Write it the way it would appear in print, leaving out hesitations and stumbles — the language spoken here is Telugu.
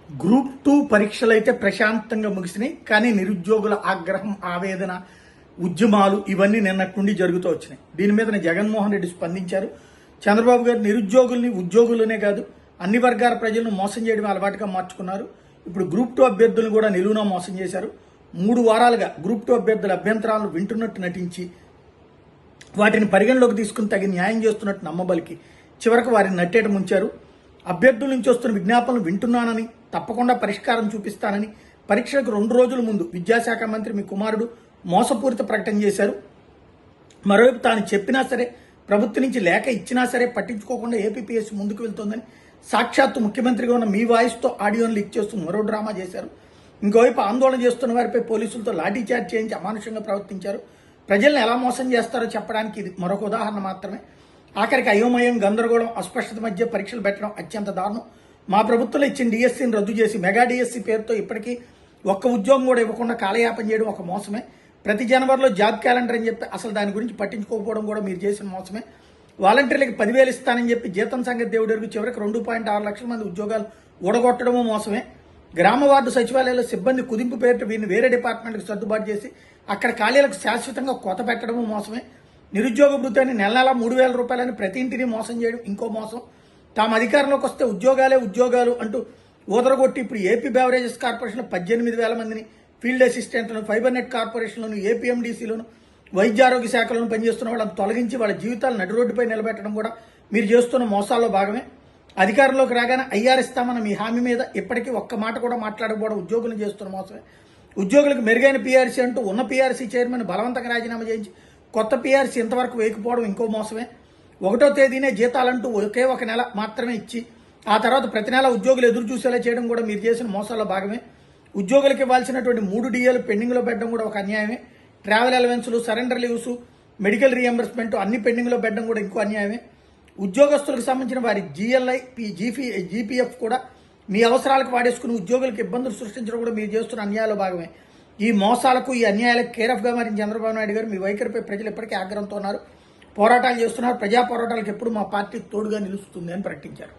గ్రూప్ 2 పరీక్షలు అయితే ప్రశాంతంగా ముగిసినాయి. కానీ నిరుద్యోగుల ఆగ్రహం, ఆవేదన, ఉద్యమాలు ఇవన్నీ నిన్నటి నుండి జరుగుతూ వచ్చినాయి. దీని మీద జగన్మోహన్ రెడ్డి స్పందించారు. చంద్రబాబు గారు నిరుద్యోగుల్ని, ఉద్యోగులనే కాదు అన్ని వర్గాల ప్రజలను మోసం చేయడం అలవాటుగా మార్చుకున్నారు. ఇప్పుడు గ్రూప్ 2 అభ్యర్థులను కూడా నిలువునా మోసం చేశారు. 3 వారాలుగా గ్రూప్ 2 అభ్యర్థుల అభ్యంతరాలను వింటున్నట్టు నటించి వాటిని పరిగణలోకి తీసుకుని తగిన న్యాయం చేస్తున్నట్టు నమ్మబలికి చివరకు వారిని నట్టేట ముంచారు. అభ్యర్థుల నుంచి వస్తున్న విజ్ఞాపనలు వింటున్నానని, తప్పకుండా పరిష్కారం చూపిస్తానని పరీక్షలకు 2 రోజుల ముందు విద్యాశాఖ మంత్రి మీ కుమారుడు మోసపూరిత ప్రకటన చేశారు. మరోవైపు తాను చెప్పినా సరే, ప్రభుత్వం నుంచి లేఖ ఇచ్చినా సరే పట్టించుకోకుండా ఏపీపీఎస్సీ ముందుకు వెళ్తోందని సాక్షాత్తు ముఖ్యమంత్రిగా ఉన్న మీ వాయిస్తో ఆడియోను లీక్ చేస్తూ మరో డ్రామా చేశారు. ఇంకోవైపు ఆందోళన చేస్తున్న వారిపై పోలీసులతో లాఠీచార్జ్ చేయించి అమానుషంగా ప్రవర్తించారు. ప్రజలను ఎలా మోసం చేస్తారో చెప్పడానికి ఇది మరొక ఉదాహరణ మాత్రమే. ఆఖరికి అయోమయం, గందరగోళం, అస్పష్టత మధ్య పరీక్షలు పెట్టడం అత్యంత దారుణం. మా ప్రభుత్వంలో ఇచ్చిన డిఎస్సీని రద్దు చేసి మెగా డిఎస్సీ పేరుతో ఇప్పటికీ ఒక్క ఉద్యోగం కూడా ఇవ్వకుండా కాలయాపన చేయడం ఒక మోసమే. ప్రతి జనవరిలో జాబ్ క్యాలెండర్ అని చెప్పి అసలు దాని గురించి పట్టించుకోకపోవడం కూడా మీరు చేసిన మోసమే. వాలంటీర్లకి 10,000 ఇస్తానని చెప్పి జీతం సంగతి దేవుడెరుగు చివరికి 2.6 లక్షల మంది ఉద్యోగాలు ఊడగొట్టడమూ మోసమే. గ్రామ వార్డు సచివాలయాల్లో సిబ్బంది కుదింపు పేరిట వీరిని వేరే డిపార్ట్మెంట్కి సర్దుబాటు చేసి అక్కడ ఖాళీలకు శాశ్వతంగా కోత పెట్టడమూ మోసమే. నిరుద్యోగ భృతాన్ని నెల 3,000 రూపాయలని ప్రతి ఇంటిని మోసం చేయడం ఇంకో మోసం. తాము అధికారంలోకి వస్తే ఉద్యోగాలు అంటూ ఊదరగొట్టి ఇప్పుడు ఏపీ బెవరేజెస్ కార్పొరేషన్లో 18,000 మందిని, ఫీల్డ్ అసిస్టెంట్లను, ఫైబర్ నెట్ కార్పొరేషన్లోను, ఏపీఎండీసీలోను, వైద్యారోగ్య శాఖలను పనిచేస్తున్న వాళ్ళని తొలగించి వాళ్ళ జీవితాలు నడి రోడ్డుపై నిలబెట్టడం కూడా మీరు చేస్తున్న మోసాల్లో భాగమే. అధికారంలోకి రాగానే ఐఆర్ ఇస్తామన్న మీ హామీ మీద ఇప్పటికీ ఒక్క మాట కూడా మాట్లాడకపోవడం ఉద్యోగులను చేస్తున్న మోసమే. ఉద్యోగులకు మెరుగైన పీఆర్సీ అంటూ ఉన్న పీఆర్సీ చైర్మన్ బలవంతంగా రాజీనామా చేయించి కొత్త పీఆర్సీ ఇంతవరకు వేయకపోవడం ఇంకో మోసమే. 1వ తేదీనే జీతాలంటూ ఒకే ఒక నెల మాత్రమే ఇచ్చి ఆ తర్వాత ప్రతి నెల ఉద్యోగులు ఎదురు చూసేలా చేయడం కూడా మీరు చేసిన మోసాల్లో భాగమే. ఉద్యోగులకు ఇవ్వాల్సినటువంటి 3 డిఏలు పెండింగ్లో పెట్టడం కూడా ఒక అన్యాయమే. ట్రావెల్ అలవెన్సులు, సరెండర్ లీవ్స్, మెడికల్ రీఎంబర్స్మెంట్ అన్ని పెండింగ్లో పెట్టడం కూడా ఇంకో అన్యాయమే. ఉద్యోగస్తులకు సంబంధించిన వారి జీఎల్ఐ, జీపీఎఫ్ కూడా మీ అవసరాలకు వాడేసుకుని ఉద్యోగులకు ఇబ్బందులు సృష్టించడం కూడా మీరు చేస్తున్న అన్యాయాల్లో భాగమే. ఈ మోసాలకు, ఈ అన్యాయాలకు కేరఫ్గా మారిన చంద్రబాబు నాయుడు గారు మీ వైఖరిపై ప్రజలు ఇప్పటికీ ఆగ్రహంతో ఉన్నారు. పోరాటాలు చేస్తున్నారు. ప్రజా పోరాటాలకు ఎప్పుడు మా పార్టీ తోడుగా నిలుస్తుంది అని ప్రకటించారు.